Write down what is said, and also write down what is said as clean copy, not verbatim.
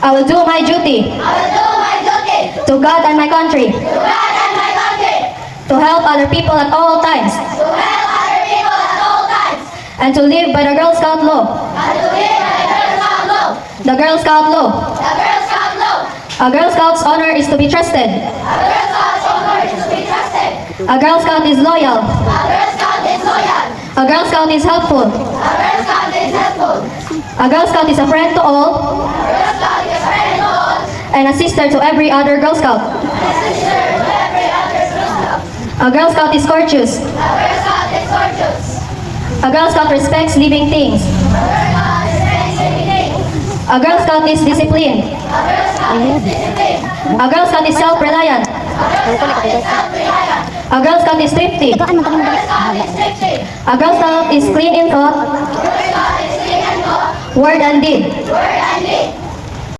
I will do my duty to God and my country, to help other people at all times, and to live by the Girl Scout law. The Girl Scout law. A Girl Scout's honor is to be trusted. A Girl Scout is loyal. A Girl Scout is helpful. A Girl Scout is a friend to all and a sister to every other Girl Scout. A Girl Scout is courteous. A Girl Scout respects living things. A Girl Scout is disciplined. A Girl Scout is self-reliant. A Girl Scout is thrifty. A Girl Scout is clean in thought, word and deed.